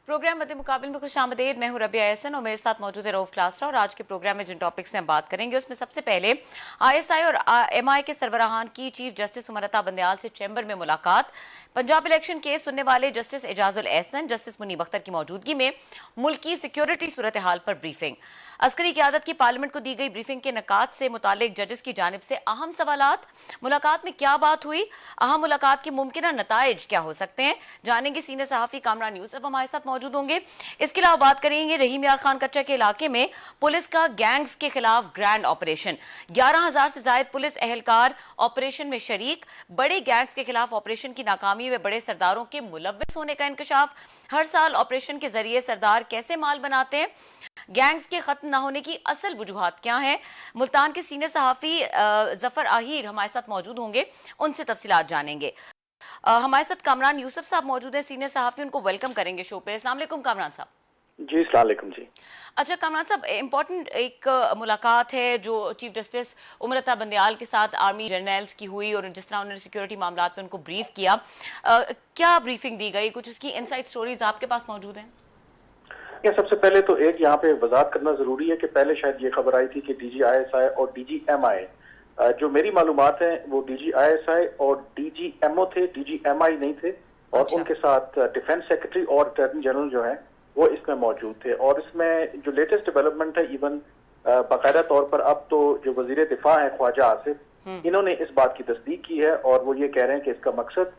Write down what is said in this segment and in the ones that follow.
Programme मध्य मुकाबले में खुशामदीद। मैं हूं रबिया एहसन और मेरे साथ मौजूद है रऊफ क्लासरा। और आज के प्रोग्राम में जिन टॉपिक्स में हम बात करेंगे उसमें सबसे पहले आईएसआई और एमआई के सरबराहान की चीफ जस्टिस उमरता बंदयाल से चैम्बर में मुलाकात, पंजाब इलेक्शन केस सुनने वाले जस्टिस एजाजुल एहसन, जस्टिस मुनीब अख्तर की मौजूदगी में मुल्क की सिक्योरिटी सूरत हाल पर ब्रीफिंग, अस्करी क़यादत की पार्लियामेंट को दी गई ब्रीफिंग के नकात से मुतालिक जजेस की जानिब से अहम सवालात, मुलाकात में क्या बात हुई, अहम मुलाकात के मुमकिन नताइज क्या हो सकते हैं, जानेंगे सीनियर सहाफ़ी कामरान यूसुफ हमारे साथ मौजूद होंगे। इसके अलावा बात करेंगे रहीम यार खान कच्चा के इलाके में पुलिस का गैंग्स के खिलाफ ग्रैंड ऑपरेशन, 11,000 से ज्यादा पुलिस एहलकार ऑपरेशन में शरीक, बड़े गैंग्स के खिलाफ ऑपरेशन की नाकामी में बड़े सरदारों के मुलव्विस होने का इंकशाफ, हर साल ऑपरेशन के जरिए सरदार कैसे माल बनाते हैं, गैंग्स के खत्म न होने की असल वजूहात क्या हैं, मुल्तान के सीनियर सहाफ़ी जफर आहिर हमारे साथ मौजूद होंगे, उनसे तफसीलात जानेंगे। हमारे साथ कामरान यूसुफ साहब मौजूद हैं, सीनियर सहाफ़ी, उनको वेलकम करेंगे शो पे। अस्सलाम वालेकुम कामरान साहब। जी अस्सलाम वालेकुम जी। अच्छा कामरान साहब, इम्पोर्टेंट एक मुलाकात है जो चीफ जस्टिस उमरता बंदयाल के साथ आर्मी जर्नल्स की हुई और जिस तरह उन्होंने सिक्योरिटी मामलात में उनको ब्रीफ किया, क्या ब्रीफिंग दी गई, कुछ उसकी इनसाइड स्टोरीज आपके पास मौजूद हैं? सबसे पहले तो एक यहाँ पे वजाहत करना जरूरी है कि पहले शायद ये खबर आई थी कि DGISI और DGMI, जो मेरी मालूमात है वो DGISI और DGMO थे, DGMI नहीं थे। और अच्छा। उनके साथ डिफेंस सेक्रेटरी और अटॉर्नी जनरल जो है वो इसमें मौजूद थे। और इसमें जो लेटेस्ट डेवलपमेंट है, इवन बाकायदा तौर पर अब तो जो वजीर दिफा है ख्वाजा आसिफ, इन्होंने इस बात की तस्दीक की है और वो ये कह रहे हैं कि इसका मकसद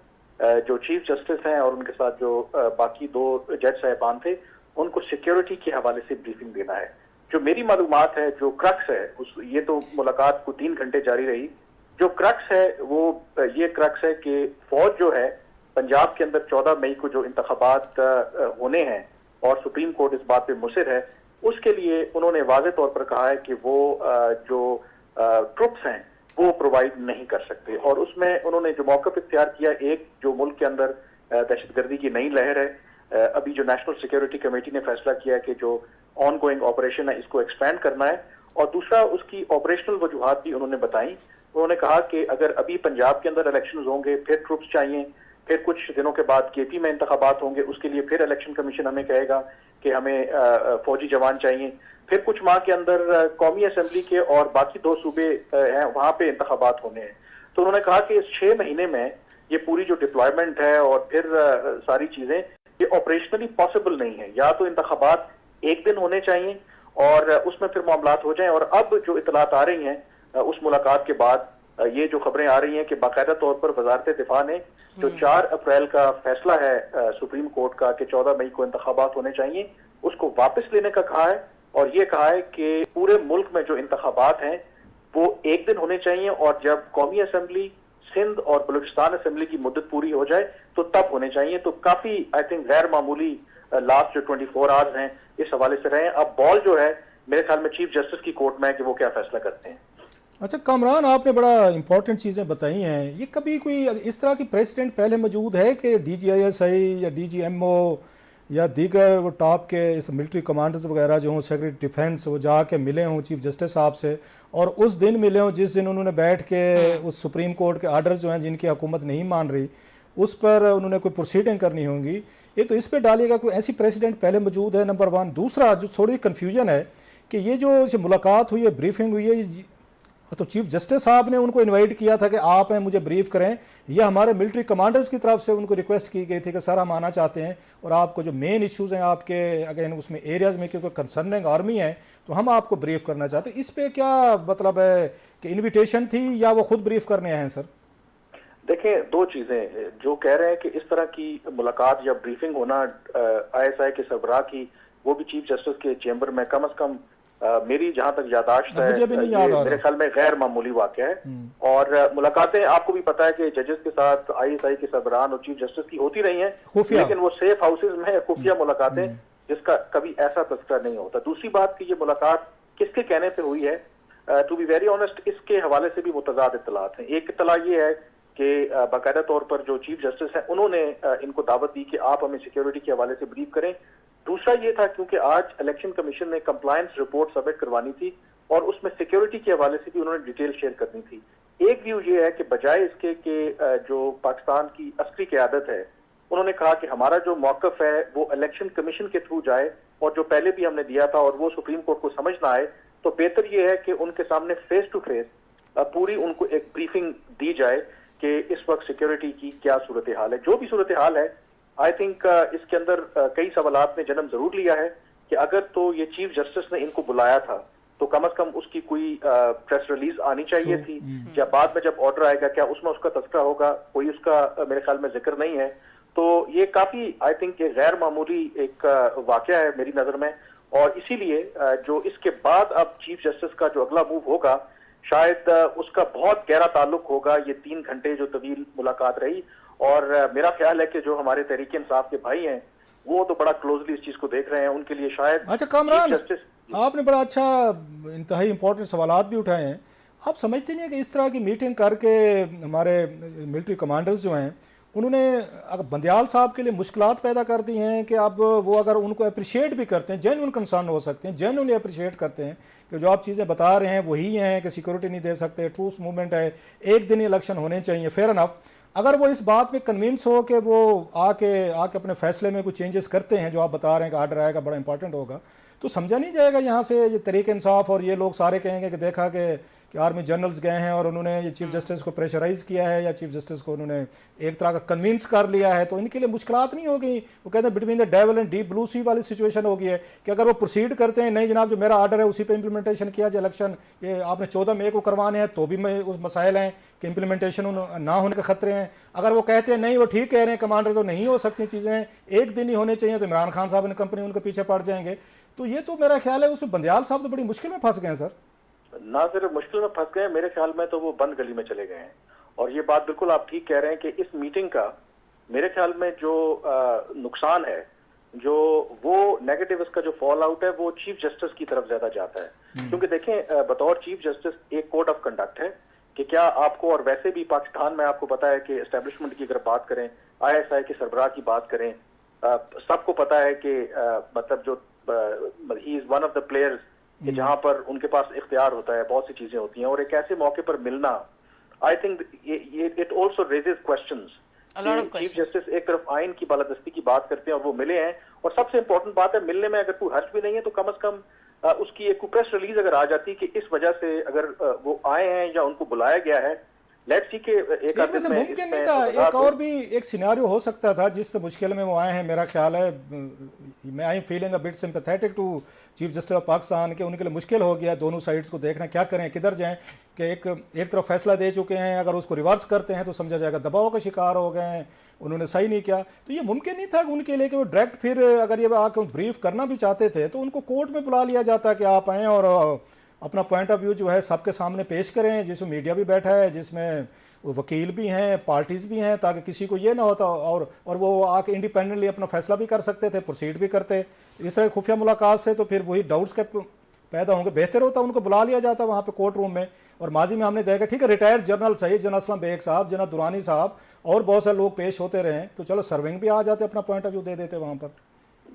जो चीफ जस्टिस हैं और उनके साथ जो बाकी दो जज साहिबान थे उनको सिक्योरिटी के हवाले से ब्रीफिंग देना है। जो मेरी मालूमात है, जो क्रक्स है ये तो मुलाकात को 3 घंटे जारी रही। जो क्रक्स है वो ये क्रक्स है कि फौज जो है पंजाब के अंदर 14 मई को जो इंतखाबात होने हैं और सुप्रीम कोर्ट इस बात पे मुसिर है, उसके लिए उन्होंने वाज़े तौर पर कहा है कि वो जो ट्रुप्स हैं वो प्रोवाइड नहीं कर सकते। और उसमें उन्होंने जो मौक़िफ़ इख्तियार किया, एक जो मुल्क के अंदर दहशतगर्दी की नई लहर है, अभी जो नेशनल सिक्योरिटी कमेटी ने फैसला किया कि जो ऑन गोइंग ऑपरेशन है इसको एक्सपेंड करना है। और दूसरा उसकी ऑपरेशनल वजूहात भी उन्होंने बताई। उन्होंने कहा कि अगर अभी पंजाब के अंदर इलेक्शन होंगे, फिर ट्रुप्स चाहिए, फिर कुछ दिनों के बाद KP में इंतखाबात होंगे, उसके लिए फिर इलेक्शन कमीशन हमें कहेगा कि हमें फौजी जवान चाहिए, फिर कुछ माह के अंदर कौमी असम्बली के और बाकी 2 सूबे हैं वहां पे इंतखाबात होने हैं। तो उन्होंने कहा कि इस 6 महीने में ये पूरी जो डिप्लॉयमेंट है और फिर सारी चीजें ये ऑपरेशनली पॉसिबल नहीं है। या तो इंतखाबात एक दिन होने चाहिए और उसमें फिर मामलात हो जाएं। और अब जो इतलात आ रही हैं उस मुलाकात के बाद, ये जो खबरें आ रही हैं कि बाकायदा तौर पर वजारत दिफा ने जो 4 अप्रैल का फैसला है सुप्रीम कोर्ट का कि 14 मई को इंतखाबात होने चाहिए, उसको वापस लेने का कहा है। और ये कहा है कि पूरे मुल्क में जो इंतखाबात हैं वो एक दिन होने चाहिए और जब कौमी असम्बली, सिंध और बलूचिस्तान असम्बली की मुद्दत पूरी हो जाए तो तब होने चाहिए। तो काफी आई थिंक गैर मामूली लास्ट जो 24 आवर्स हैं इस हवाले से रहे। अब बॉल जो है मेरे ख्याल में चीफ जस्टिस की कोर्ट में है कि वो क्या फैसला करते हैं। अच्छा कामरान, आपने बड़ा इंपॉर्टेंट चीज़ें बताई हैं। ये कभी कोई इस तरह की प्रेसिडेंट पहले मौजूद है कि DGISI या DGMO या दीगर वो टॉप के इस मिलिट्री कमांडर्स वगैरह जो हों, सेक्रेटरी डिफेंस, वो जाके मिले हों चीफ जस्टिस साहब से और उस दिन मिले हों जिस दिन उन्होंने बैठ के उस सुप्रीम कोर्ट के आर्डर्स जो हैं जिनकी हुकूमत नहीं मान रही उस पर उन्होंने कोई प्रोसीडिंग करनी होंगी। एक तो इस पर डालिएगा कोई ऐसी प्रेसिडेंट पहले मौजूद है, नंबर 1। दूसरा जो थोड़ी कन्फ्यूजन है कि ये जो मुलाकात हुई है, ब्रीफिंग हुई है, तो चीफ जस्टिस साहब ने उनको इनवाइट किया था कि आप हैं मुझे ब्रीफ करें, या हमारे मिलिट्री कमांडर्स की तरफ से उनको रिक्वेस्ट की गई थी कि सर हम आना चाहते हैं और आपको जो मेन इश्यूज हैं आपके अगेन उसमें एरियाज में क्योंकि कंसर्निंग आर्मी है तो हम आपको ब्रीफ करना चाहते हैं। इस पे क्या मतलब है कि इन्विटेशन थी या वो खुद ब्रीफ करने आए हैं? सर देखें, 2 चीजें जो कह रहे हैं कि इस तरह की मुलाकात या ब्रीफिंग होना ISI के सरबराह की, वो भी चीफ जस्टिस के चेंबर में, कम अज कम मेरी जहां तक यादाश्त है ये मेरे ख्याल में गैर मामूली वाक़या है। और मुलाकातें आपको भी पता है कि जजेस के साथ ISI के सरबराहान और चीफ जस्टिस की होती रही हैं, लेकिन वो सेफ हाउसेज में खुफिया मुलाकातें जिसका कभी ऐसा तस्करा नहीं होता। दूसरी बात कि ये मुलाकात किसके कहने पे हुई है, टू बी वेरी ऑनेस्ट इसके हवाले से भी मुतज़ाद इत्तलात हैं। एक इत्तला ये है कि बाकायदा तौर पर जो चीफ जस्टिस हैं उन्होंने इनको दावत दी कि आप हमें सिक्योरिटी के हवाले से ब्रीफ करें। दूसरा ये था क्योंकि आज इलेक्शन कमीशन ने कंप्लायंस रिपोर्ट सबमिट करवानी थी और उसमें सिक्योरिटी के हवाले से भी उन्होंने डिटेल शेयर करनी थी। एक व्यू ये है कि बजाय इसके कि जो पाकिस्तान की अस्करी क़यादत है उन्होंने कहा कि हमारा जो मौकफ है वो इलेक्शन कमीशन के थ्रू जाए, और जो पहले भी हमने दिया था और वो सुप्रीम कोर्ट को समझ ना आए, तो बेहतर ये है कि उनके सामने फेस टू फेस पूरी उनको एक ब्रीफिंग दी जाए कि इस वक्त सिक्योरिटी की क्या सूरत हाल है। जो भी सूरत हाल है, आई थिंक इसके अंदर कई सवालात ने जन्म जरूर लिया है कि अगर तो ये चीफ जस्टिस ने इनको बुलाया था तो कम से कम उसकी कोई प्रेस रिलीज आनी चाहिए थी, या बाद में जब ऑर्डर आएगा क्या उसमें उसका तस्करा होगा, कोई उसका मेरे ख्याल में जिक्र नहीं है। तो ये काफी आई थिंक ये गैर मामूली एक वाकया है मेरी नजर में, और इसीलिए जो इसके बाद अब चीफ जस्टिस का जो अगला मूव होगा शायद उसका बहुत गहरा ताल्लुक होगा ये 3 घंटे जो तवील मुलाकात रही। और मेरा ख्याल है कि जो हमारे तहरीक इंसाफ के भाई हैं वो तो बड़ा क्लोजली इस चीज को देख रहे हैं, उनके लिए शायद। अच्छा कामरान, आपने बड़ा अच्छा इंतहाई इंपॉर्टेंट सवालात भी उठाए हैं। आप समझते नहीं है कि इस तरह की मीटिंग करके हमारे मिलिट्री कमांडर्स जो हैं उन्होंने अगर बंदियाल साहब के लिए मुश्किलात पैदा कर दी हैं कि अब वो अगर उनको अप्रिशिएट भी करते हैं, जेन्युइन कंसर्न हो सकते हैं, जेन्युइनली अप्रिशिएट करते हैं कि जो आप चीज़ें बता रहे हैं वही हैं कि सिक्योरिटी नहीं दे सकते, ट्रूथ मूवमेंट है, एक दिन इलेक्शन होने चाहिए, फेयर इनफ। अगर वो इस बात पे कन्विंस हो कि वो आके अपने फैसले में कुछ चेंजेस करते हैं, जो आप बता रहे हैं कि आर्डर आएगा बड़ा इंपॉर्टेंट होगा, तो समझा नहीं जाएगा यहाँ से ये तहरीक इंसाफ और ये लोग सारे कहेंगे कि देखा कि आर्मी जनरल्स गए हैं और उन्होंने ये चीफ जस्टिस को प्रेशराइज किया है या चीफ जस्टिस को उन्होंने एक तरह का कन्विंस कर लिया है, तो इनके लिए मुश्किलात नहीं होगी। वो कहते हैं between the devil and deep blue sea वाली सिचुएशन हो गई है कि अगर वो प्रोसीड करते हैं, नहीं जनाब जो मेरा आर्डर है उसी पे इंप्लीमेंटेशन किया जाए, इलेक्शन ये आपने 14 मई को करवाने हैं तो भी मैं उस मसाइल हैं कि इंप्लीमेंटेशन ना होने के खतरे हैं। अगर वो कहते हैं नहीं वो ठीक कह रहे हैं कमांडर, तो नहीं हो सकती चीज़ें, एक दिन ही होने चाहिए, तो इमरान खान साहब ने कंपनी उनके पीछे पड़ जाएंगे। तो ये तो मेरा ख्याल है उसमें बंदियाल साहब तो बड़ी मुश्किल में फंस गए हैं सर। ना सिर्फ मुश्किल में फंस गए, मेरे ख्याल में तो वो बंद गली में चले गए हैं। और ये बात बिल्कुल आप ठीक कह रहे हैं कि इस मीटिंग का मेरे ख्याल में जो नुकसान है, जो वो नेगेटिव इसका जो फॉल आउट है वो चीफ जस्टिस की तरफ ज्यादा जाता है। क्योंकि देखें बतौर चीफ जस्टिस एक कोड ऑफ कंडक्ट है कि क्या आपको, और वैसे भी पाकिस्तान में आपको पता है कि एस्टेब्लिशमेंट की अगर बात करें, ISI के सरबराह की बात करें, सबको पता है कि मतलब जो he is one of the players कि जहां पर उनके पास इख्तियार होता है, बहुत सी चीजें होती हैं, और एक ऐसे मौके पर मिलना, I think it also raises questions. Chief justice एक तरफ आइन की बालादस्ती की बात करते हैं और वो मिले हैं, और सबसे इंपॉर्टेंट बात है मिलने में अगर कोई हर्ज भी नहीं है तो कम से कम उसकी एक प्रेस रिलीज अगर आ जाती कि इस वजह से अगर वो आए हैं या उनको बुलाया गया है, लेट्स सी के एक मुमकिन नहीं था। एक और भी एक सिनेरियो हो सकता था जिससे मुश्किल में वो आए हैं। मेरा ख्याल है, मैं I am feeling a bit sympathetic to chief justice of Pakistan के उनके लिए मुश्किल हो गया दोनों साइड्स को देखना, क्या करें, किधर जाएं, कि एक तरफ फैसला दे चुके हैं, अगर उसको रिवर्स करते हैं तो समझा जाएगा दबाव का शिकार हो गए हैं, उन्होंने सही नहीं किया। तो ये मुमकिन नहीं था उनके लिए कि वो डायरेक्ट फिर अगर ये आके ब्रीफ करना भी चाहते थे तो उनको कोर्ट में बुला लिया जाता कि आप आएँ और अपना पॉइंट ऑफ व्यू जो है सबके सामने पेश करें, जिसमें मीडिया भी बैठा है, जिसमें वकील भी हैं, पार्टीज भी हैं, ताकि किसी को ये ना होता, और वो आके इंडिपेंडेंटली अपना फैसला भी कर सकते थे, प्रोसीड भी करते। इस तरह खुफिया मुलाकात से तो फिर वही डाउट्स के पैदा होंगे। बेहतर होता उनको बुला लिया जाता वहाँ पे कोर्ट रूम में। और माजी में हमने देखा, ठीक है रिटायर्ड जनरल सही, जनरल असलम बेग साहब, जनरल दुरानी साहब और बहुत सारे लोग पेश होते रहे, तो चलो सर्विंग भी आ जाते, अपना पॉइंट ऑफ व्यू दे देते वहाँ पर।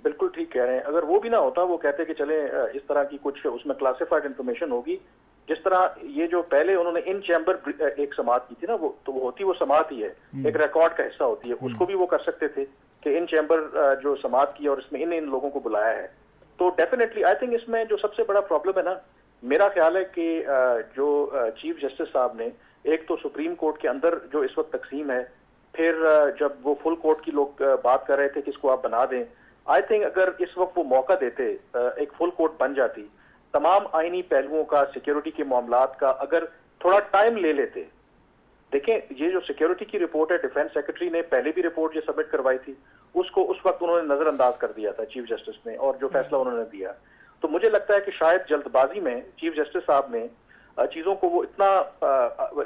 बिल्कुल ठीक कह रहे हैं। अगर वो भी ना होता, वो कहते कि चले इस तरह की कुछ उसमें क्लासिफाइड इंफॉर्मेशन होगी, जिस तरह ये जो पहले उन्होंने इन चैम्बर एक समात की थी ना, वो तो वो होती वो समात ही है, एक रिकॉर्ड का हिस्सा होती है, उसको भी वो कर सकते थे कि इन चैम्बर जो समात की और इसमें इन लोगों को बुलाया है। तो डेफिनेटली आई थिंक इसमें जो सबसे बड़ा प्रॉब्लम है ना, मेरा ख्याल है कि जो चीफ जस्टिस साहब ने, एक तो सुप्रीम कोर्ट के अंदर जो इस वक्त तकसीम है, फिर जब वो फुल कोर्ट की लोग बात कर रहे थे कि इसको आप बना दें, आई थिंक अगर इस वक्त वो मौका देते, एक फुल कोर्ट बन जाती, तमाम आईनी पहलुओं का, सिक्योरिटी के मामलात का अगर थोड़ा टाइम ले लेते। देखें ये जो सिक्योरिटी की रिपोर्ट है, डिफेंस सेक्रेटरी ने पहले भी रिपोर्ट जो सबमिट करवाई थी, उसको उस वक्त उन्होंने नजरअंदाज कर दिया था चीफ जस्टिस ने, और जो फैसला उन्होंने दिया। तो मुझे लगता है कि शायद जल्दबाजी में चीफ जस्टिस साहब ने चीजों को वो इतना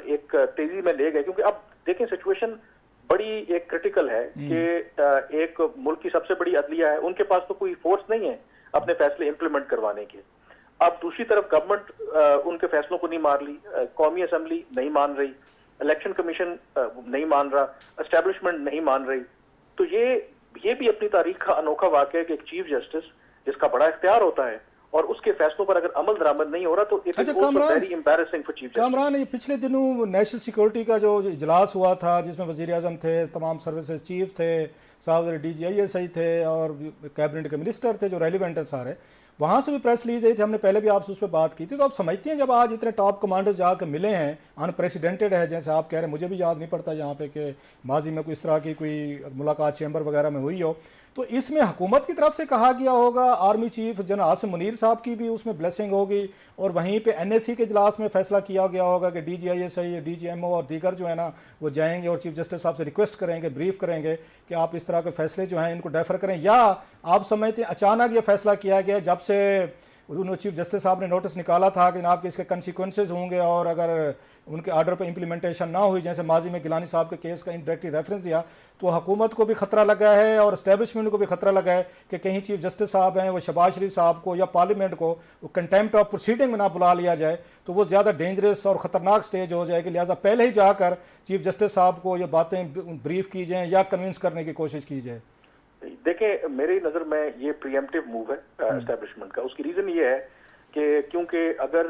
एक तेजी में ले गए, क्योंकि अब देखें सिचुएशन बड़ी एक क्रिटिकल है कि एक मुल्क की सबसे बड़ी अदलिया है, उनके पास तो कोई फोर्स नहीं है अपने फैसले इंप्लीमेंट करवाने के। अब दूसरी तरफ गवर्नमेंट उनके फैसलों को नहीं मान ली, कौमी असेंबली नहीं मान रही, इलेक्शन कमीशन नहीं मान रहा, एस्टेब्लिशमेंट नहीं मान रही। तो ये भी अपनी तारीख का अनोखा वाकया है कि एक चीफ जस्टिस जिसका बड़ा इख्तियार होता है और उसके फैसलों पर अगर अमल दरामद नहीं हो रहा तो इट इज अच्छा, also very embarrassing for chief justice. Kamran, ये पिछले दिनों नेशनल सिक्योरिटी का जो इजलास हुआ था जिसमें वजीर आजम थे, तमाम सर्विसेज चीफ थे, साहब DGISI थे और कैबिनेट के मिनिस्टर थे जो रेलिवेंट है सारे, वहाँ से भी प्रेस रिलीज आई थी, हमने पहले भी आपसे उस पर बात की थी। तो आप समझते हैं जब आज इतने टॉप कमांडर्स जाकर मिले हैं, अनप्रेसिडेंटेड है जैसे आप कह रहे हैं, मुझे भी याद नहीं पड़ता यहाँ पे कि माजी में कोई इस तरह की कोई मुलाकात चैम्बर वगैरह में हुई हो, तो इसमें हुकूमत की तरफ से कहा गया होगा, army chief general Asim Munir साहब की भी उसमें ब्लेसिंग होगी, और वहीं पे NSC के इजलास में फैसला किया गया होगा कि DGISI, DGMO और दीगर जो है ना वो जाएंगे और चीफ जस्टिस साहब से रिक्वेस्ट करेंगे, ब्रीफ करेंगे कि आप इस तरह के फैसले जो हैं इनको डेफर करें। या आप समझते हैं अचानक ये फैसला किया गया जब से उन्होंने चीफ जस्टिस साहब ने नोटिस निकाला था कि आपके इसके कंसिक्वेंसेज होंगे और अगर उनके ऑर्डर पे इंप्लीमेंटेशन ना हुई, जैसे माजी में गिलानी साहब के केस का इंडायरेक्टली रेफरेंस दिया, तो हुकूमत को भी खतरा लगा है और एस्टेब्लिशमेंट को भी खतरा लगा है कि कहीं चीफ जस्टिस साहब हैं वो शहबाज शरीफ साहब को या पार्लियामेंट को कंटेम्प्ट ऑफ प्रोसीडिंग में ना बुला लिया जाए, तो वो ज़्यादा डेंजरस और ख़तरनाक स्टेज हो जाएगी। लिहाजा पहले ही जाकर चीफ जस्टिस साहब को ये बातें ब्रीफ की जाएँ या कन्विंस करने की कोशिश की जाए। देखिए, मेरी नज़र में ये प्रीएम्प्टिव मूव है एस्टेब्लिशमेंट का। उसकी रीज़न ये है कि क्योंकि अगर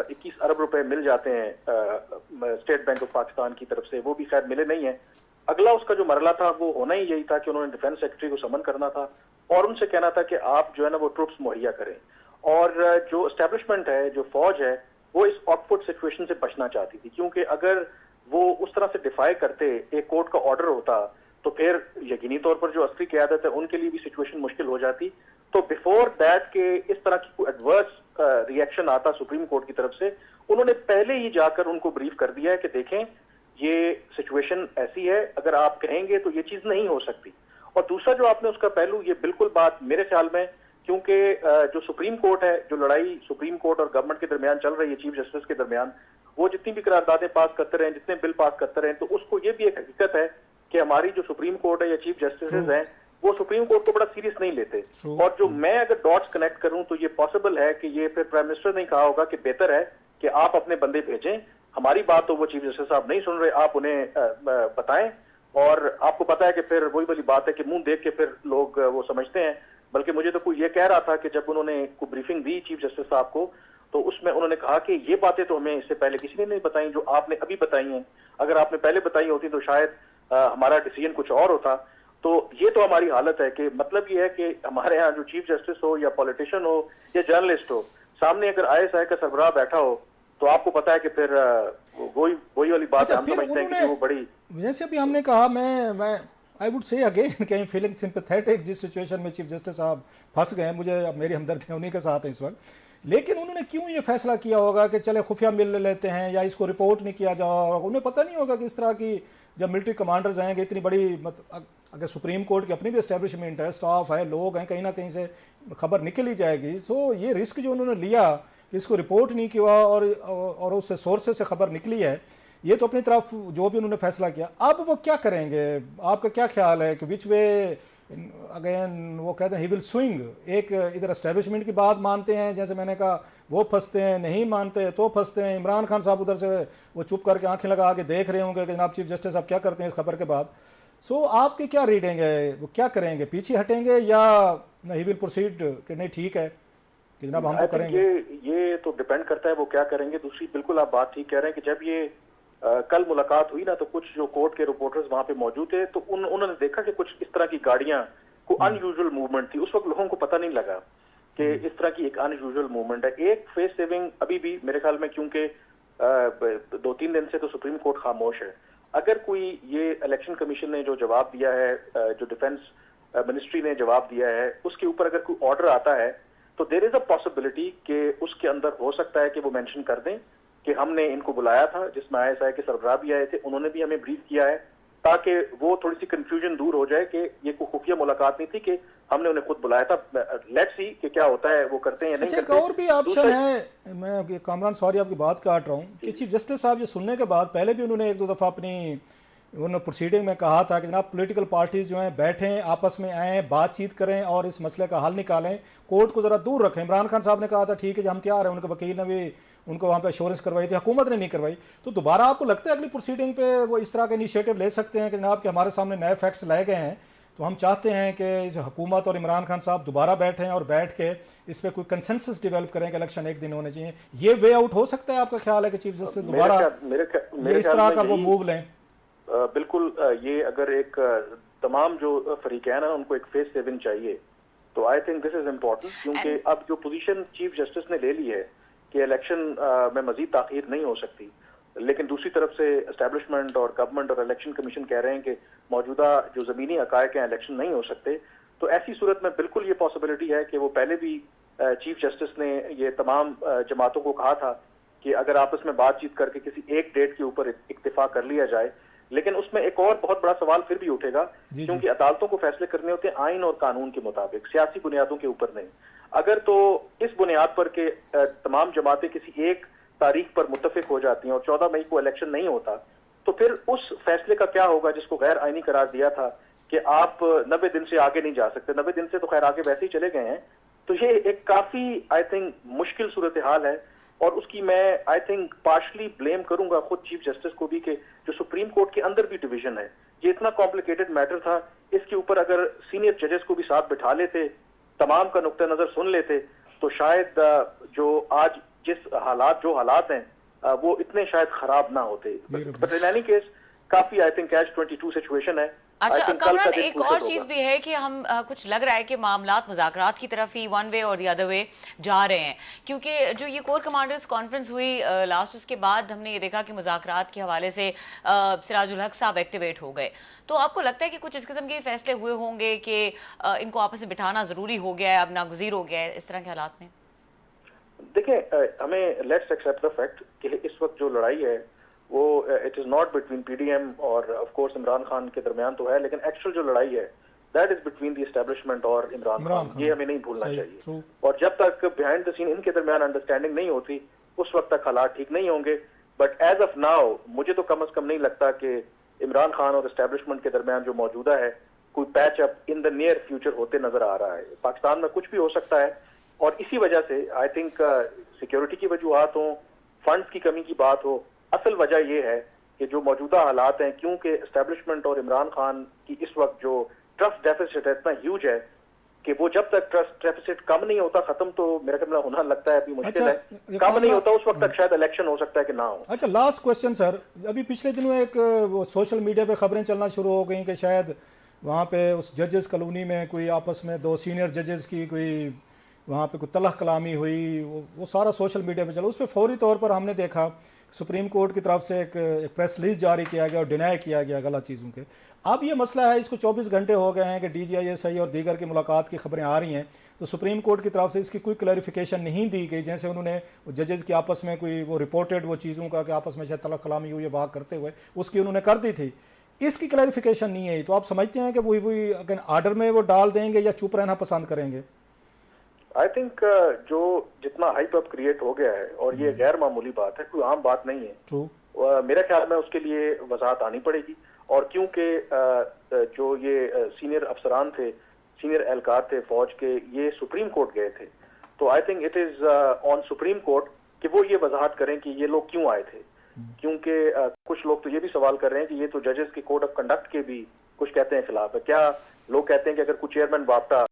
21 अरब रुपए मिल जाते हैं स्टेट बैंक ऑफ पाकिस्तान की तरफ से, वो भी शायद मिले नहीं है, अगला उसका जो मरला था वो होना ही यही था कि उन्होंने डिफेंस सेक्रेटरी को समन करना था और उनसे कहना था कि आप जो है ना वो ट्रुप्स मुहैया करें। और जो एस्टेब्लिशमेंट है, जो फौज है, वो इस ऑकवर्ड सिचुएशन से बचना चाहती थी, क्योंकि अगर वो उस तरह से डिफाई करते, एक कोर्ट का ऑर्डर होता, तो फिर यकीनी तौर पर जो असली क़यादत है उनके लिए भी सिचुएशन मुश्किल हो जाती। तो बिफोर दैट के इस तरह की कोई एडवर्स रिएक्शन आता सुप्रीम कोर्ट की तरफ से, उन्होंने पहले ही जाकर उनको ब्रीफ कर दिया है कि देखें ये सिचुएशन ऐसी है, अगर आप कहेंगे तो ये चीज नहीं हो सकती। और दूसरा जो आपने उसका पहलू, ये बिल्कुल बात मेरे ख्याल में, क्योंकि जो सुप्रीम कोर्ट है, जो लड़ाई सुप्रीम कोर्ट और गवर्नमेंट के दरमियान चल रही है, चीफ जस्टिस के दरमियान, वो जितनी भी करारदादें पास करते रहे, जितने बिल पास करते रहे, तो उसको ये भी एक हकीकत है कि हमारी जो सुप्रीम कोर्ट है या चीफ जस्टिस हैं, वो सुप्रीम कोर्ट को बड़ा सीरियस नहीं लेते। और जो मैं अगर डॉट्स कनेक्ट करूं तो ये पॉसिबल है कि ये फिर प्राइम मिनिस्टर ने कहा होगा कि बेहतर है कि आप अपने बंदे भेजें, हमारी बात तो वो चीफ जस्टिस साहब नहीं सुन रहे, आप उन्हें बताएं। और आपको पता है कि फिर वही वाली बात है कि मुंह देख के फिर लोग वो समझते हैं। बल्कि मुझे तो कोई ये कह रहा था कि जब उन्होंने कोई ब्रीफिंग दी चीफ जस्टिस साहब को, तो उसमें उन्होंने कहा कि ये बातें तो हमें इससे पहले किसी ने नहीं बताई जो आपने अभी बताई हैं, अगर आपने पहले बताई होती तो शायद हमारा डिसीजन कुछ और होता। तो ये तो हमारी हालत है कि मतलब ये है कि हमारे यहाँ जो चीफ जस्टिस हो या पॉलिटिशियन हो या जर्नलिस्ट हो, सामने अगर ISI का सरबराह बैठा हो तो आपको पता है कि फिर वही वाली बात है, हम समझते हैं कि वो बड़ी, जैसे अभी हमने कहा, मैं आई वुड से अगेन कि फीलिंग सिंपैथेटिक जिस सिचुएशन में चीफ जस्टिस साहब फंस गए, मुझे अब मेरी हमदर्दी उन्हीं के साथ है इस वक्त, लेकिन उन्होंने क्यों ये फैसला किया होगा कि चले खुफिया मिल लेते हैं या इसको रिपोर्ट नहीं किया जाओ। उन्हें पता नहीं होगा कि इस तरह की जब मिलिट्री कमांडर्स आएंगे, इतनी बड़ी अगर सुप्रीम कोर्ट की अपनी भी एस्टेब्लिशमेंट है, स्टाफ है, लोग हैं, कहीं ना कहीं से खबर निकल ही जाएगी। सो ये रिस्क जो उन्होंने लिया कि इसको रिपोर्ट नहीं किया और उससे सोर्सेज से खबर निकली है, ये तो अपनी तरफ जो भी उन्होंने फैसला किया। अब वो क्या करेंगे, आपका क्या ख्याल है कि विच वे अगेन वो कहते हैं ही विल स्विंग, एक इधर एस्टेब्लिशमेंट की बात मानते हैं, जैसे मैंने कहा वो फंसते हैं, नहीं मानते तो फंसते हैं। इमरान खान साहब उधर से वो चुप करके आंखें लगा के देख रहे होंगे कि जनाब चीफ जस्टिस साहब क्या करते हैं इस खबर के बाद। सो आपकी क्या रीडिंग है, वो क्या करेंगे, पीछे हटेंगे या ही विल प्रोसीड कि नहीं ठीक है कि जनाब हम तो करेंगे? ये तो डिपेंड करता है वो क्या करेंगे। दूसरी बिल्कुल आप बात ठीक कह रहे हैं कि जब ये कल मुलाकात हुई ना, तो कुछ जो कोर्ट के रिपोर्टर्स वहां पे मौजूद थे, तो उन्होंने देखा कि कुछ इस तरह की गाड़ियां को अनयूजुअल मूवमेंट थी। उस वक्त लोगों को पता नहीं लगा कि इस तरह की एक अनयूजुअल मूवमेंट है। एक फेस सेविंग अभी भी मेरे ख्याल में, क्योंकि 2-3 दिन से तो सुप्रीम कोर्ट खामोश है। अगर कोई ये इलेक्शन कमीशन ने जो जवाब दिया है, जो डिफेंस मिनिस्ट्री ने जवाब दिया है, उसके ऊपर अगर कोई ऑर्डर आता है तो देयर इज अ पॉसिबिलिटी कि उसके अंदर हो सकता है कि वो मेंशन कर दें कि हमने इनको बुलाया था, जिसमें ISI के सरबराह भी आए थे, उन्होंने भी हमें ब्रीफ किया है, ताकि वो थोड़ी सी कंफ्यूजन दूर हो जाए कि ये कोई खुफिया मुलाकात नहीं थी, कि हमने उन्हें खुद बुलाया था। लेट्स सी कि क्या होता है, वो करते हैं या नहीं करते। और भी ऑप्शन है, मैं कामरान सॉरी आपकी बात काट रहा हूँ कि चीफ जस्टिस साहब ये सुनने के बाद पहले भी उन्होंने 1-2 दफ़ा अपनी उन्होंने प्रोसीडिंग में कहा था कि जनाब पॉलिटिकल पार्टीज जो हैं बैठें, आपस में आएँ, बातचीत करें और इस मसले का हल निकालें, कोर्ट को ज़रा दूर रखें। इमरान खान साहब ने कहा था ठीक है हम तैयार हैं, उनके वकील ने भी उनको वहाँ पे एश्योरेंस करवाई थी, हुकूमत ने नहीं करवाई। तो दोबारा आपको लगता है अगली प्रोसीडिंग पे वो इस तरह का इनिशिएटिव ले सकते हैं कि जनाब कि हमारे सामने नए फैक्ट्स लाए गए हैं, तो हम चाहते हैं कि हुकूमत और इमरान खान साहब दोबारा बैठें और बैठ के इस पर कोई कंसेंसस डेवलप करें कि इलेक्शन एक दिन होने चाहिए। ये वे आउट हो सकता है, आपका ख्याल है कि चीफ जस्टिस दोबारा इस तरह का वो मूव लें? बिल्कुल, ये अगर एक तमाम जो फरीकैन है उनको एक फेस सेविंग चाहिए, तो I think this is important, क्योंकि अब जो पोजीशन चीफ जस्टिस ने ले ली है कि इलेक्शन में मजीद ताखीर नहीं हो सकती, लेकिन दूसरी तरफ से एस्टेब्लिशमेंट और गवर्नमेंट और इलेक्शन कमीशन कह रहे हैं कि मौजूदा जो ज़मीनी हक़ाइक़ हैं इलेक्शन नहीं हो सकते, तो ऐसी सूरत में बिल्कुल ये पॉसिबिलिटी है कि वो पहले भी चीफ जस्टिस ने ये तमाम जमातों को कहा था कि अगर आपस में बातचीत करके किसी एक डेट के ऊपर इत्तेफाक कर लिया जाए, लेकिन उसमें एक और बहुत बड़ा सवाल फिर भी उठेगा, क्योंकि अदालतों को फैसले करने होते हैं आइन और कानून के मुताबिक, सियासी बुनियादों के ऊपर नहीं। अगर तो इस बुनियाद पर के तमाम जमातें किसी एक तारीख पर मुत्तफिक हो जाती हैं और 14 मई को इलेक्शन नहीं होता, तो फिर उस फैसले का क्या होगा जिसको गैर आइनी करार दिया था कि आप 90 दिन से आगे नहीं जा सकते। 90 दिन से तो खैर आगे वैसे ही चले गए हैं। तो ये एक काफी आई थिंक मुश्किल सूरत हाल है, और उसकी मैं आई थिंक पार्शली ब्लेम करूंगा खुद चीफ जस्टिस को भी, कि जो सुप्रीम कोर्ट के अंदर भी डिवीजन है, ये इतना कॉम्प्लिकेटेड मैटर था, इसके ऊपर अगर सीनियर जजेस को भी साथ बिठा लेते, तमाम का नुक्ता नजर सुन लेते, तो शायद जो आज जो हालात हैं वो इतने शायद खराब ना होते। बट इन एनी केस काफी आई थिंक कैच 22 सिचुएशन है। अच्छा कामरान, एक और चीज भी है कि हम कुछ लग रहा है कि मामलात मुज़ाकरात की तरफ ही वन वे और द अदर वे जा रहे हैं, क्योंकि जो ये कोर कमांडर्स कॉन्फ्रेंस हुई लास्ट, उसके बाद हमने ये देखा कि मुज़ाकरात के हवाले से सिराजुल हक साहब एक्टिवेट हो गए। तो आपको लगता है कि कुछ इस किस्म के फैसले हुए होंगे कि इनको आपस में बिठाना जरूरी हो गया है, अब नागुज़ीर हो गया है इस तरह के हालात में? देखिए, हमें लेट्स एक्सेप्ट द फैक्ट कि इस वक्त जो लड़ाई है वो it is not between PDM और ऑफ कोर्स इमरान खान के दरमियान तो है, लेकिन एक्चुअल जो लड़ाई है that is between the establishment और इमरान खान। ये हमें नहीं भूलना चाहिए, और जब तक बिहाइंड द सीन इनके दरमियान अंडरस्टैंडिंग नहीं होती उस वक्त तक हालात ठीक नहीं होंगे। बट एज ऑफ नाउ मुझे तो कम अज कम नहीं लगता कि इमरान खान और एस्टेब्लिशमेंट के दरमियान जो मौजूदा है कोई patch up in the near future होते नजर आ रहा है। पाकिस्तान में कुछ भी हो सकता है, और इसी वजह से आई थिंक सिक्योरिटी की वजूहात हो, फंड्स की कमी की बात हो, असल वजह यह है कि जो मौजूदा हालात हैं, क्योंकि एस्टेब्लिशमेंट और इमरान खान की इस वक्त जो ट्रस्ट डेफिसिट है इतना ह्यूज है कि वो जब तक ट्रस्ट डेफिसिट कम नहीं होता खत्म, तो मेरा ख्याल होना लगता है अभी मुश्किल है, कम नहीं होता उस वक्त तक शायद इलेक्शन हो सकता है कि ना हो। अच्छा, लास्ट क्वेश्चन सर, अभी पिछले दिनों एक सोशल मीडिया पे खबरें चलना शुरू हो गई कि शायद वहाँ पे उस जजेस कॉलोनी में कोई आपस में दो सीनियर जजेस की कोई वहाँ पे कोई तलख कलामी हुई, वो सारा सोशल मीडिया पे चला। उस पर फौरी तौर पर हमने देखा सुप्रीम कोर्ट की तरफ से एक प्रेस रिलीज जारी किया गया और डिनाई किया गया गलत चीज़ों के। अब ये मसला है, इसको 24 घंटे हो गए हैं कि DGISI और दीगर की मुलाकात की खबरें आ रही हैं, तो सुप्रीम कोर्ट की तरफ से इसकी कोई क्लैरिफिकेशन नहीं दी गई। जैसे उन्होंने जजेस के आपस में कोई वो रिपोर्टेड वो चीज़ों का कि आपस में शायद तलख कलामी हुई है वाह करते हुए, उसकी उन्होंने कर दी थी, इसकी क्लैरिफिकेशन नहीं है। तो आप समझते हैं कि वही अगर आर्डर में वो डाल देंगे या चुप रहना पसंद करेंगे? आई थिंक जो जितना हाइप अप क्रिएट हो गया है, और ये गैर मामूली बात है, कोई आम बात नहीं है, मेरे ख्याल में उसके लिए वजाहत आनी पड़ेगी। और क्योंकि जो ये सीनियर अफसरान थे, सीनियर एहलकार थे फौज के, ये सुप्रीम कोर्ट गए थे, तो I think it is on supreme court कि वो ये वजाहत करें कि ये लोग क्यों आए थे। क्योंकि कुछ लोग तो ये भी सवाल कर रहे हैं कि ये तो जजेस के कोड ऑफ कंडक्ट के भी कुछ कहते हैं खिलाफ है। क्या लोग कहते हैं कि अगर कोई चेयरमैन बापटा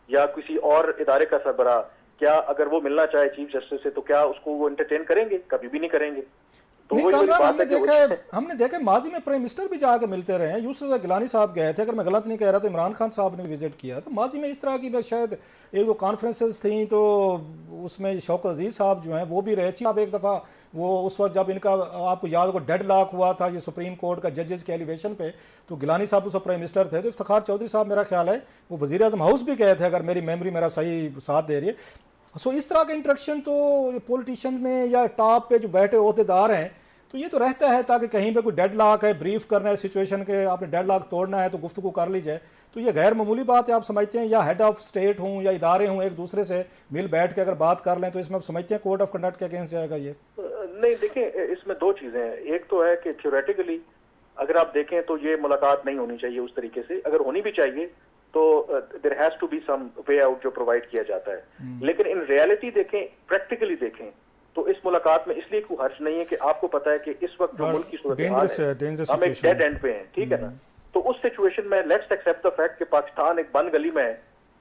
या किसी और इदारे का सरबरा, क्या अगर वो मिलना चाहे चीफ जस्टिस से, तो क्या उसको वो एंटरटेन करेंगे? कभी भी नहीं करेंगे। तो हमने देखा माजी में प्राइम मिनिस्टर भी जाकर मिलते रहे हैं। यूसुफ गिलानी साहब गए थे, अगर मैं गलत नहीं कह रहा तो इमरान खान साहब ने विजिट किया। तो माजी में इस तरह की शायद एक दो कॉन्फ्रेंसेस थी, तो उसमें शौकत अजीज साहब जो हैं वो भी रहे। आप एक दफ़ा वो उस वक्त जब इनका आपको याद होगा डेड लॉक हुआ था ये सुप्रीम कोर्ट का जजेस के एलिवेशन पे, तो गिलानी साहब उस प्राइम मिनिस्टर थे, तो इफ्तिखार चौधरी साहब मेरा ख्याल है वो वजीर आजम हाउस भी गए थे, अगर मेरी मेमोरी मेरा सही साथ दे रही है। सो इस तरह का इंटरेक्शन तो पॉलिटिशियन में या टॉप पे जो बैठे अहदेदार हैं तो ये तो रहता है, ताकि कहीं पे कोई डेड लॉक है, ब्रीफ करना है सिचुएशन के, आपने डेड लॉक तोड़ना है तो गुफ्तगू कर ली जाए। तो ये गैर मामूली बात है, आप समझते हैं? या हेड ऑफ स्टेट हूँ या इदारे हूँ एक दूसरे से मिल बैठ के अगर बात कर लें तो इसमें आप समझते हैं कोड ऑफ कंडक्ट के अगेंस्ट जाएगा ये? नहीं, देखिए इसमें दो चीजें हैं। एक तो है कि थ्योरेटिकली अगर आप देखें तो ये मुलाकात नहीं होनी चाहिए उस तरीके से, अगर होनी भी चाहिए तो there has to be some way out जो प्रोवाइड किया जाता है। लेकिन इन रियलिटी देखें, प्रैक्टिकली देखें, तो इस मुलाकात में इसलिए कोई हर्ज नहीं है कि आपको पता है कि इस वक्त जो मुल्क की सूरत हाल है हम एक डेड एंड पे हैं, ठीक है ना। तो तो उस सिचुएशन में लेट्स एक्सेप्ट द फैक्ट कि पाकिस्तान एक बंद गली में है,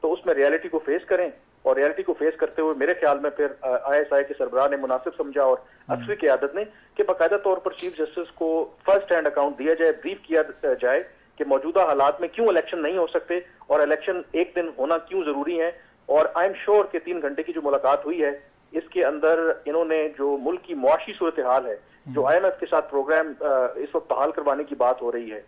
तो उसमें रियलिटी को फेस करें, और रियलिटी को फेस करते हुए मेरे ख्याल में फिर ISI के सरबराह ने मुनासिब समझा और अक्सर की आदत ने कि बाकायदा तौर पर चीफ जस्टिस को फर्स्ट हैंड अकाउंट दिया जाए, ब्रीफ किया जाए कि मौजूदा हालात में क्यों इलेक्शन नहीं हो सकते और इलेक्शन एक दिन होना क्यों जरूरी है। और आई एम श्योर कि 3 घंटे की जो मुलाकात हुई है इसके अंदर इन्होंने जो मुल्क की मुआशी सूरत हाल है, जो IMF के साथ प्रोग्राम इस वक्त बहाल करवाने की बात हो रही है,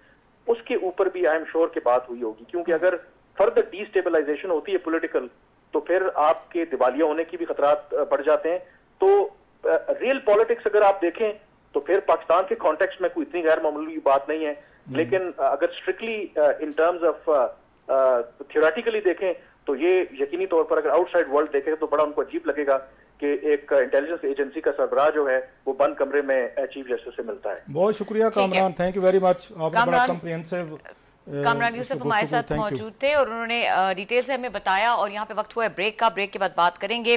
उसके ऊपर भी आई एम श्योर की बात हुई होगी, क्योंकि अगर फर्दर डिस्टेबलाइजेशन होती है पॉलिटिकल, तो फिर आपके दिवालिया होने की भी खतरात बढ़ जाते हैं। तो रियल पॉलिटिक्स अगर आप देखें तो फिर पाकिस्तान के कॉन्टेक्स्ट में कोई इतनी गैर मामूली बात नहीं है, लेकिन अगर strictly in terms of theoretically देखें तो ये यकीनी तौर पर अगर आउटसाइड वर्ल्ड देखें तो बड़ा उनको अजीब लगेगा कि एक इंटेलिजेंस एजेंसी का सरबराह जो है वो बंद कमरे में चीफ जस्टिस से मिलता है। बहुत शुक्रिया Kamran, thank you very much, आपने बड़ा कॉम्प्रिहेंसिव। कामरान यूसुफ हमारे साथ मौजूद थे और उन्होंने डिटेल से हमें बताया। और यहाँ पे वक्त हुआ है ब्रेक का, ब्रेक के बाद बात करेंगे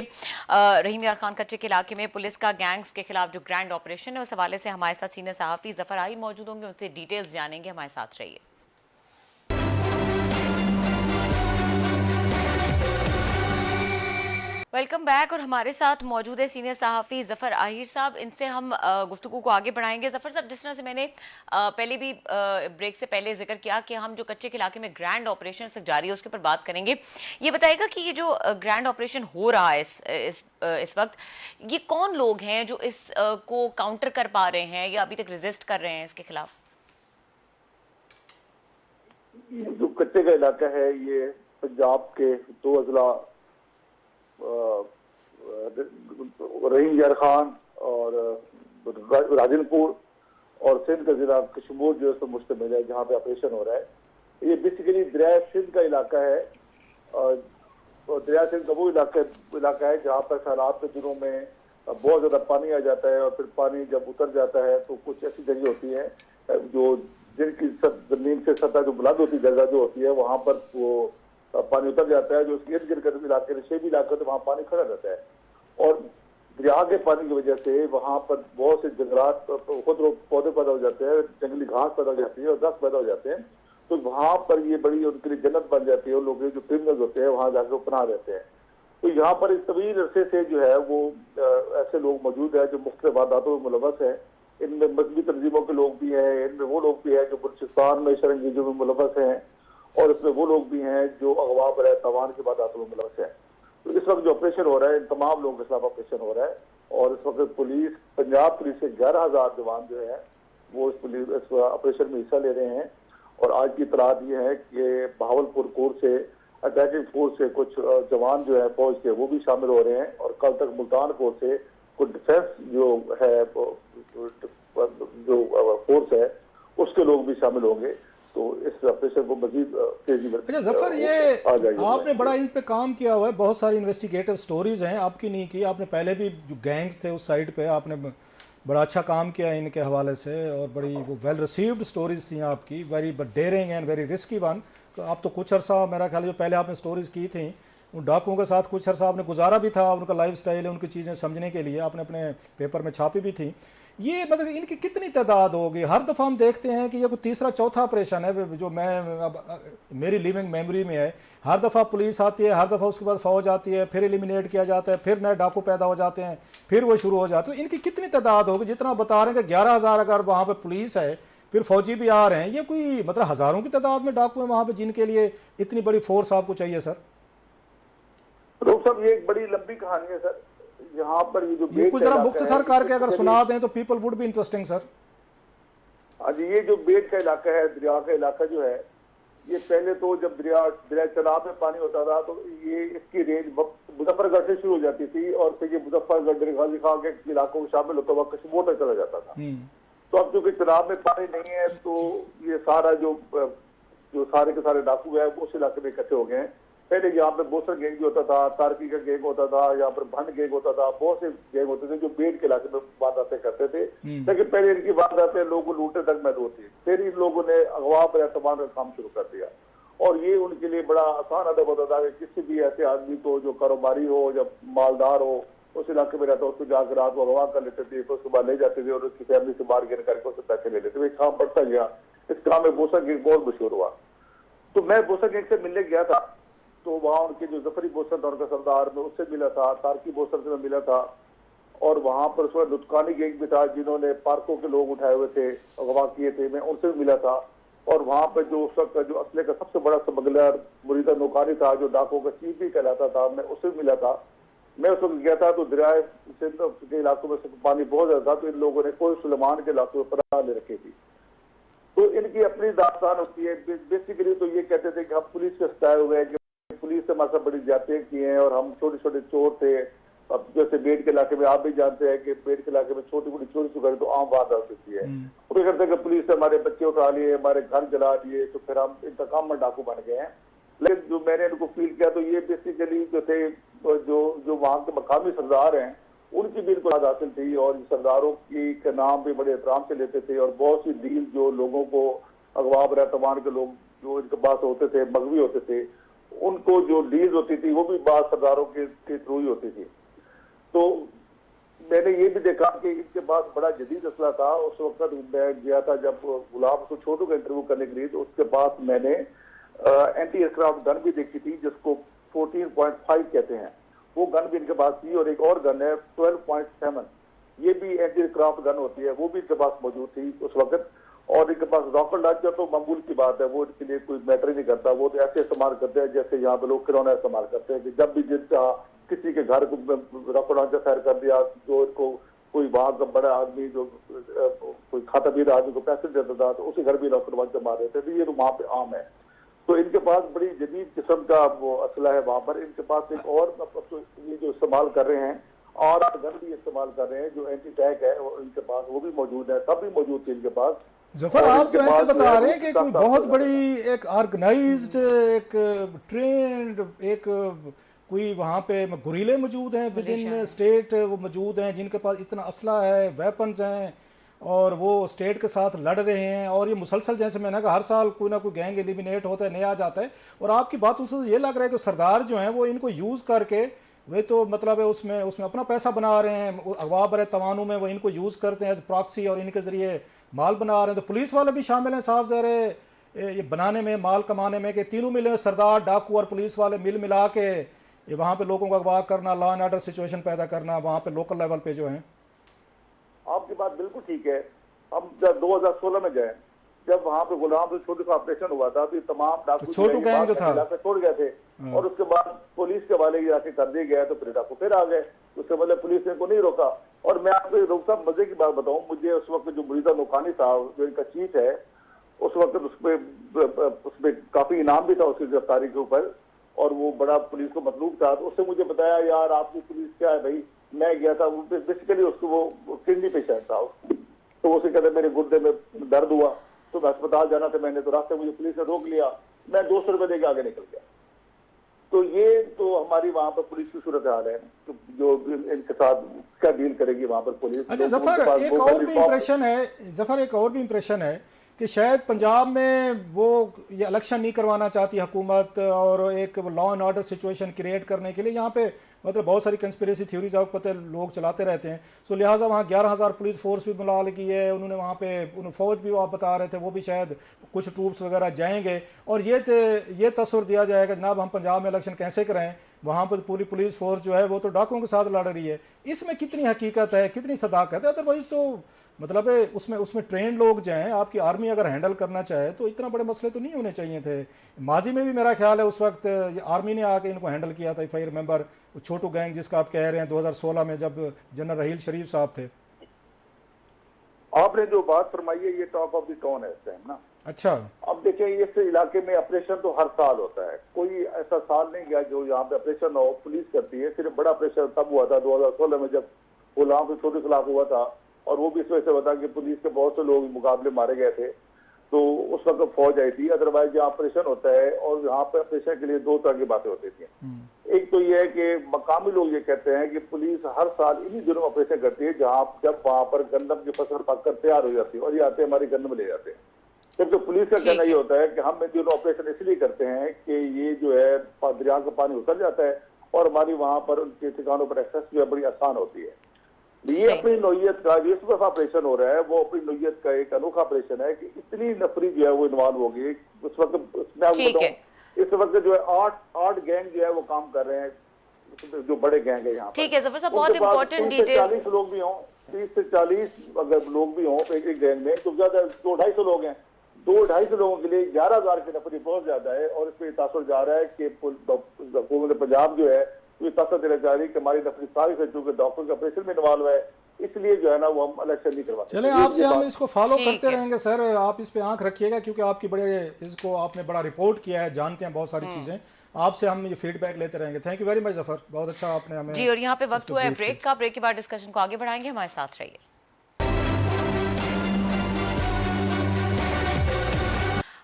रहीम यार खान कच्चे के इलाके में पुलिस का गैंग्स के खिलाफ जो ग्रैंड ऑपरेशन है उस हवाले से हमारे साथ सीनियर सहाफी जफर आई मौजूद होंगे, उनसे डिटेल्स जानेंगे। हमारे साथ रहिए। Welcome back. और हमारे साथ मौजूद है सीनियर सहाफ़ी ज़फ़र आहिर साहब, इनसे हम गुफ्तगू को आगे बढ़ाएंगे। ज़फ़र साहब, जिस तरह से मैंने पहले भी ब्रेक से पहले जिक्र किया कि हम जो कच्चे के इलाके में ग्रैंड ऑपरेशन जारी है उसके ऊपर बात करेंगे। ये बताएगा कि ये जो ग्रैंड ऑपरेशन हो रहा है इस वक्त, ये कौन लोग हैं जो इस को काउंटर कर पा रहे हैं या अभी तक रेजिस्ट कर रहे हैं इसके खिलाफ? जो कच्चे का इलाका है ये पंजाब के 2 अजला रहीम यार खान और राजनपुर और सिंध का जिला कश्मीर जो है मुश्तमिल है, जहाँ पे ऑपरेशन हो रहा है। ये बेसिकली दरिया सिंध का इलाका है और दरिया सिंध का वो इलाका है जहाँ पर सैलाब के दिनों में बहुत ज्यादा पानी आ जाता है और फिर पानी जब उतर जाता है तो कुछ ऐसी जगह होती है जो जिनकी जमीन से सतह जो बुलंद होती जगह जो होती है वहाँ पर वो पानी उतर जाता है, जो उसके इर्द गिर्द इलाके नशेबी इलाके तो वहाँ पानी खड़ा रहता है। और दरिया के पानी की वजह से वहाँ पर बहुत से जंगलात खुद पौधे पैदा हो जाते हैं, जंगली घास पैदा हो जाती है और दरख्त पैदा हो जाते हैं, तो वहाँ पर ये बड़ी उनके लिए जन्नत बन जाती है और लोग जो क्रिमिनल होते हैं वहाँ जाकर पनाह रहते हैं। तो यहाँ पर इस तवील अरसे से जो है वो ऐसे लोग मौजूद है जो मुख्तलिफ वारदातों में मुलव्वस है। इनमें मजहबी तंजीमों के लोग भी हैं, इनमें वो लोग भी हैं जो बलूचिस्तान में शरंगेजों में मुलव्वस हैं और इसमें वो लोग भी हैं जो अगवा बर तवान के वारदातों में मुलव्वस हैं। तो इस वक्त जो ऑपरेशन हो रहा है इन तमाम लोगों के खिलाफ ऑपरेशन हो रहा है और इस वक्त पुलिस पंजाब पुलिस के 11,000 जवान जो है वो इस ऑपरेशन में हिस्सा ले रहे हैं। और आज की इतलात ये है कि बहावलपुर कोर से अटैकिंग फोर्स से कुछ जवान जो है फौज के वो भी शामिल हो रहे हैं और कल तक मुल्तान कोर से कुछ डिफेंस जो है जो फोर्स है उसके लोग भी शामिल होंगे। तो इस ऑपरेशन को मजीद तेजी में अच्छा जफर, ये आपने बड़ा इन पे काम किया हुआ है, बहुत सारी इन्वेस्टिगेटिव स्टोरीज हैं, आपकी नहीं की, आपने पहले भी जो गैंग्स थे उस साइड पे आपने बड़ा अच्छा काम किया इनके हवाले से और बड़ी वो वेल रिसीव्ड स्टोरीज थी आपकी, very dairying and very risky one. तो आप तो कुछ अर्सा मेरा ख्याल जो पहले आपने स्टोरीज की थी उन डाकुओं के साथ कुछ अर्सा आपने गुजारा भी था, उनका लाइफ स्टाइल है उनकी चीज़ें समझने के लिए आपने अपने पेपर में छापी भी थी। ये मतलब इनकी कितनी तादाद होगी? हर दफ़ा हम देखते हैं कि ये कोई तीसरा चौथा ऑपरेशन है जो मैं अब मेरी लिविंग मेमोरी में है। हर दफ़ा पुलिस आती है, हर दफ़ा उसके बाद फौज आती है, फिर एलिमिनेट किया जाता है, फिर नए डाकू पैदा हो जाते हैं, फिर वो शुरू हो जाते हैं। तो इनकी कितनी तादाद होगी? जितना बता रहे हैं कि 11,000 अगर वहाँ पर पुलिस है फिर फौजी भी आ रहे हैं, ये कोई मतलब हज़ारों की तादाद में डाकू हैं वहाँ पर जिनके लिए इतनी बड़ी फोर्स आपको चाहिए सर? रोक साहब ये एक बड़ी लंबी कहानी है सर। यहाँ पर ये जो कुछ जरा मुख्तसर करके अगर सुना दें तो people would be interesting sir. आज ये जो बेट का इलाका है, दरिया का इलाका जो है, ये पहले तो जब दरिया तालाब में पानी होता था तो ये इसकी रेंज मुजफ्फरगढ़ से शुरू हो जाती थी और फिर ये मुजफ्फरगढ़ गाजी खां के इलाकों में शामिल होता हुआ कश्मीर तक चला जाता था। तो अब चूंकि तालाब में पानी नहीं है तो ये सारा जो सारे के सारे डाकू है उस इलाके में इकट्ठे हो गए हैं। पहले यहाँ पे बोसर गैंग होता था, तारकी का गैंग होता था, यहाँ पर भंड गैंग होता था, बहुत से गैंग होते थे जो बेट के इलाके में वारदातें करते थे। लेकिन पहले इनकी वारदातें लोगों लूटने तक महदूद थी, फिर इन लोगों ने अगवा पर एतमान का काम शुरू कर दिया और ये उनके लिए बड़ा आसान अदब होता था कि किसी भी ऐसे आदमी को जो कारोबारी हो या मालदार हो उस इलाके में रहता उसको जाकर रात को अगवा कर लेते थे, तो उसके बाद ले जाते थे और उसकी फैमिली से बार्गेन करके उससे पैसे ले लेते थे। काम बढ़ता गया, इस काम में बोसा गैंग बहुत मशहूर हुआ। तो मैं बोसा गैंग से मिलने गया था, तो वहाँ उनके जो जफरी बोसर था उनका सरदार, में उससे मिला था, तारकी बोसर से मैं मिला था, और वहाँ पर उसमें लुत्कानी गैंग भी था जिन्होंने पार्कों के लोग उठाए हुए थे, अगवा किए थे, मैं उनसे भी मिला था। और वहाँ पर जो उस वक्त जो असले का सबसे बड़ा स्मगलर मुरीदा नौकारी था, जो डाकों का चीफ भी कहलाता था, मैं उससे भी मिला था। मैं उस वक्त गया था तो दरिया सिंध के इलाकों में पानी बहुत ज्यादा था, तो इन लोगों ने कोई सुलेमान के इलाकों में पनाह ले रखी थी। तो इनकी अपनी दास्तान होती है। बेसिकली तो ये कहते थे कि हम पुलिस के सताए हुए हैं, कि पुलिस से हमारे साथ बड़ी ज्यादतियां की हैं और हम छोटे छोटे चोर थे। अब जैसे बेड के इलाके में आप भी जानते हैं कि बेड के इलाके में छोटी मोटी चोरी चुकारी तो आम बात होती है। वो कहते हैं कि पुलिस से हमारे बच्चे उठा लिए, हमारे घर जला दिए, तो फिर हम इंतकाम में डाकू बन गए हैं। लेकिन जो मैंने इनको फील किया तो ये बेसिकली जो थे, जो वहाँ के मकामी सरदार हैं, उनकी भी इनको याद हासिल थी, और सरदारों के नाम भी बड़े एहतराम से लेते थे। और बहुत सी डील जो लोगों को अगवा बरातमान के लोग जो इनके पास होते थे, मगवी होते थे, उनको जो डील होती थी वो भी बाद सरदारों के थ्रू ही होती थी। तो मैंने ये भी देखा कि इनके पास बड़ा जदीद असला था। उस वक्त मैं गया था जब गुलाम को छोटू का इंटरव्यू करने के लिए, तो उसके पास मैंने एंटी एयरक्राफ्ट गन भी देखी थी जिसको 14.5 कहते हैं, वो गन भी इनके पास थी। और एक और गन है 12.7, ये भी एंटी एयरक्राफ्ट गन होती है, वो भी इनके पास मौजूद थी उस वक्त। और इनके पास रॉकेट लॉन्चर तो मामूल की बात है, वो इनके लिए कोई मैटर ही नहीं करता। वो तो ऐसे इस्तेमाल करते हैं जैसे यहाँ पे लोग खिलौना इस्तेमाल करते हैं, कि जब भी जिनका किसी के घर को रॉकेट लॉन्चर फायर कर दिया, जो इनको कोई वहां का बड़ा आदमी जो कोई खाता पीता आदमी को पैसे देता था, तो उसी घर भी रॉकेट लॉन्चर मार देते थे। ये तो वहाँ पे आम है। तो इनके पास बड़ी जदीद किस्म का वो असला है वहां पर। इनके पास एक और ये जो इस्तेमाल कर रहे हैं, और गन भी इस्तेमाल कर रहे हैं जो एंटी टैंक है, इनके पास वो भी मौजूद है, तब भी मौजूद थी इनके पास। जफर, आप तो ऐसे बता रहे हैं कि कोई बहुत बड़ी एक ऑर्गेनाइज्ड, एक ट्रेंड, एक कोई वहाँ पे गुरीले मौजूद हैं विद इन स्टेट, वो मौजूद हैं जिनके पास इतना असला है, वेपन्स हैं, और वो स्टेट के साथ लड़ रहे हैं। और ये मुसलसल, जैसे मैंने कहा, हर साल कोई ना कोई गैंग एलिमिनेट होता है, नया आ जाता है। और आपकी बात उससे ये लग रहा है कि सरदार जो हैं वो इनको यूज़ करके, वे तो मतलब है उसमें अपना पैसा बना रहे हैं। अगवा बर तवानू में वो इनको यूज़ करते हैं एज प्रॉक्सी, और इनके ज़रिए माल बना रहे हैं। तो पुलिस वाले भी शामिल हैं साफ ज़ाहिर ये बनाने में, माल कमाने में, कि तीनों मिले, सरदार, डाकू और पुलिस वाले मिला के ये वहाँ पे लोगों को अगवा करना, लॉ एंड ऑर्डर सिचुएशन पैदा करना वहाँ पे लोकल लेवल पे जो है। आपकी बात बिल्कुल ठीक है। हम जब 2016 में गए, जब वहाँ पे गुलाम से छोटू का ऑपरेशन हुआ था, तो तमाम डाकू छोटू गैंग जो था छोड़ गए थे, और उसके बाद पुलिस के वाले जाके कर दिए गए, तो फिर डाकू फिर आ गए। उसके बाद पुलिस ने को नहीं रोका। और मैं आपको रोकता मजे की बात बताऊं, मुझे उस वक्त जो मुरीदा नौकानी था, जो इनका चीफ है, उस वक्त उसमें काफी इनाम भी था उसकी गिरफ्तारी के ऊपर, और वो बड़ा पुलिस को मतलूब था। तो उससे मुझे बताया, यार आपकी पुलिस क्या है भाई। मैं गया था, बेसिकली उसको वो किडनी पेशेंट था, तो उसे कहते मेरे गुर्दे में दर्द हुआ, तो मैं अस्पताल जाना था, मैंने तो रास्ते मुझे पुलिस ने रोक लिया, मैं 200 रुपए देके आगे निकल गया। तो ये तो हमारी वहाँ पर पुलिस की सूरत हाल है, तो जो इनके साथ क्या डील करेगी वहाँ पर पुलिस। अच्छा जफर, एक और भी इम्प्रेशन है कि शायद पंजाब में वो ये इलेक्शन नहीं करवाना चाहती हुकूमत, और एक law and order situation create करने के लिए यहाँ पे मतलब बहुत सारी कंस्पिरेसी थ्योरीज आपको पता है लोग चलाते रहते हैं। सो लिहाजा वहाँ 11,000 पुलिस फोर्स भी बुला की है उन्होंने, वहाँ पे फौज भी आप बता रहे थे वो भी शायद कुछ ट्रूप्स वगैरह जाएंगे, और ये तस्वर दिया जाएगा जनाब हम पंजाब में इलेक्शन कैसे कराएं, वहाँ पर पूरी पुलिस फोर्स जो है वो तो डाकुओं के साथ लड़ रही है। इसमें कितनी हकीकत है, कितनी सदाकत है? अदरवाइज तो मतलब है उसमें ट्रेंड लोग जो हैं, आपकी आर्मी अगर हैंडल करना चाहे तो इतना बड़े मसले तो नहीं होने चाहिए थे। माजी में भी मेरा ख्याल है उस वक्त आर्मी ने आके इनको हैंडल किया था, if I remember, Chhotu gang जिसका आप कह रहे हैं 2016 में जब जनरल रहील शरीफ साहब थे। आपने जो बात फरमाई है ये टॉक ऑफ द टाउन है इस टाइम ना। अच्छा, अब देखिए इस इलाके में ऑपरेशन तो हर साल होता है, कोई ऐसा साल नहीं गया जो यहाँ पे ऑपरेशन हो पुलिस करती है। सिर्फ बड़ा ऑपरेशन तब हुआ था 2016 में जब गुलाम के छोटे खिलाफ हुआ था, और वो भी इस वजह से हुआ था कि पुलिस के बहुत से लोग मुकाबले मारे गए थे, तो उस वक्त फौज आई थी। अदरवाइज जहाँ ऑपरेशन होता है, और यहाँ पे ऑपरेशन के लिए दो तरह की बातें होती थी। एक तो ये है कि मकामी लोग ये कहते हैं कि पुलिस हर साल इन्हीं दिनों में ऑपरेशन करती है जब वहाँ पर गंदम की फसल पककर तैयार हो जाती है, और ये आते हमारी गंदम ले जाते हैं। जबकि पुलिस का कहना ये होता है कि हम इन दिनों ऑपरेशन इसलिए करते हैं कि ये जो है दरिया का पानी उतर जाता है, और हमारी वहाँ पर उनके ठिकानों पर एक्सेस जो है बड़ी आसान होती है। ये अपनी नौयत का जिस दफा ऑपरेशन हो रहा है वो अपनी नौयत का एक अनोखा ऑपरेशन है कि इतनी नफरी जो है वो इन्वॉल्व हो गई। उस वक्त मैं आपको बताऊं, इस वक्त जो है आठ गैंग जो है वो काम कर रहे हैं, जो बड़े गैंग है यहाँ। ठीक है जफर साहब, बहुत इंपॉर्टेंट डिटेल। 40 लोग भी हों, 30 से 40 अगर लोग भी हों एक गैंग में तो ज्यादा 200-250 लोग हैं। 200-250 लोगों के लिए 11,000 की नफरी बहुत ज्यादा है। और इसमें तासुर जा रहा है कि हुकूमत पंजाब जो है ये तासुर देना चाह रही कि हमारी नफरी सारी से चूंकि डॉक्टर के ऑपरेशन में इन्वॉल्व है, इसलिए जो है ना वो हम इलेक्शन नहीं करवा सकते। चले आपसे हम इसको फॉलो करते रहेंगे सर, आप इस पे आंख रखिएगा क्योंकि आपकी बड़े इसको आपने बड़ा रिपोर्ट किया है, जानते हैं बहुत सारी चीजें। आपसे हम ये फीडबैक लेते रहेंगे। Thank you very much Zafar, बहुत अच्छा आपने हमें जी। और यहाँ पे वक्त हुआ है ब्रेक का, ब्रेक के बाद डिस्कशन को आगे बढ़ाएंगे, हमारे साथ रहिए।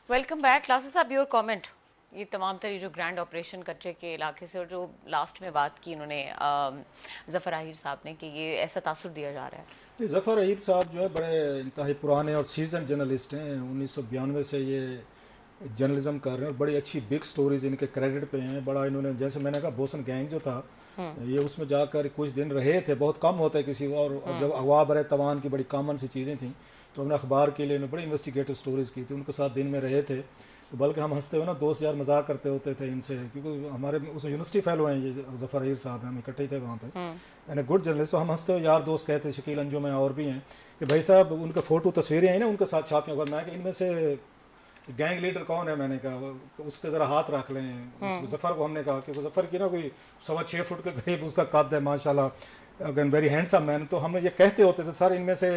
Welcome back. क्लासेस साहब, योर कमेंट, ये तमाम तरी जो ग्रैंड ऑपरेशन कच्चे के इलाके से और जो लास्ट में बात की उन्होंने जफर आहिर साहब ने कि ये ऐसा तासुर दिया जा रहा है। जफर आहिर साहब जो है बड़े इंतहाई पुराने और सीजन जर्नलिस्ट हैं, 1992 से ये जर्नलिज्म कर रहे हैं और बड़ी अच्छी बिग स्टोरीज इनके क्रेडिट पे हैं। बड़ा इन्होंने, जैसे मैंने कहा बोसन गैंग जो था ये उसमें जाकर कुछ दिन रहे थे, बहुत कम होता है किसी और जब अगवा बरे तवान की बड़ी कॉमन सी चीज़ें थी तो हमने अखबार के लिए बड़ी इन्वेस्टिगेटिव स्टोरीज की थी, उनके साथ दिन में रहे थे। तो बल्कि हम हंसते हुए ना दोस्त यार मजाक करते होते थे इनसे, क्योंकि हमारे उस यूनिवर्सिटी फेलो हैं ये जफर आहिर साहब, हम इकट्ठे थे वहाँ पे एंड गुड जर्नलिस्ट। तो हम हंसते हुए यार दोस्त कहते, शकील अंजुम है और भी हैं, कि भाई साहब उनके फोटो तस्वीरें हैं ना उनके साथ छापियाँ, अगर मैं कि इनमें से गैंग लीडर कौन है, मैंने कहा उसके ज़रा हाथ रख लें। जफर को हमने कहा कि जफर की ना कोई 6.25 फुट के करीब उसका कद है माशाल्लाह, अगेन वेरी हैंडसम मैन। तो हम ये कहते होते थे सर इनमें से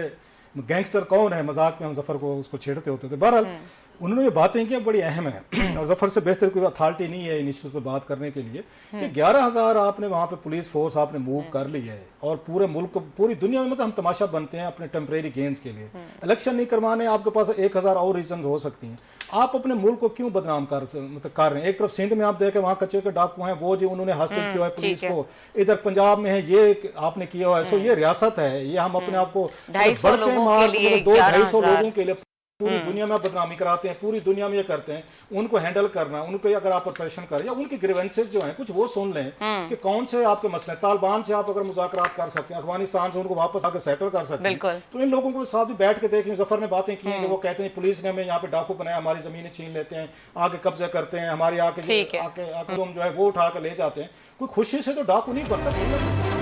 गैंगस्टर कौन है, मजाक में हम जफर को उसको छेड़ते होते थे। बहरहाल उन्होंने ये बातें की बड़ी अहम है और जफर से बेहतर कोई अथॉरिटी नहीं है इन इश्यूज पे बात करने के लिए कि 11,000 आपने वहाँ पे पुलिस फोर्स आपने मूव कर ली है और पूरे मुल्क पूरी दुनिया में मतलब हम तमाशा बनते हैं अपने टेम्परेरी गेन्स के लिए। इलेक्शन नहीं करवाने आपके पास 1,000 और रीजन हो सकती हैं, आप अपने मुल्क को क्यों बदनाम कर रहे हैं। एक तरफ सिंध में आप देखें वहाँ कच्चे के डाकू हैं, वो जो उन्होंने हॉस्टल किया है पुलिस को, इधर पंजाब में है ये आपने किया हुआ है। सो ये रियासत है, ये हम अपने आप को बढ़ते हैं मार 200-250 लोगों के लिए पूरी दुनिया में बदनामी कराते हैं, पूरी दुनिया में ये करते हैं। उनको हैंडल करना, उनको अगर आप ऑपरेशन करें या उनकी ग्रीवेंसेस जो हैं कुछ वो सुन लें कि कौन से आपके मसले। तालिबान से आप अगर मुज़ाकरात कर सकते हैं, अफगानिस्तान से उनको वापस आकर सेटल कर सकते हैं, तो इन लोगों को साथ भी बैठ के देखें। जफर ने बातें की कि वो कहते हैं पुलिस ने हमें यहाँ पे डाकू बनाया, हमारी जमीनें छीन लेते हैं, आगे कब्जा करते हैं, हमारी आके जो है वो उठा कर ले जाते हैं। कोई खुशी से तो डाकू नहीं बनता।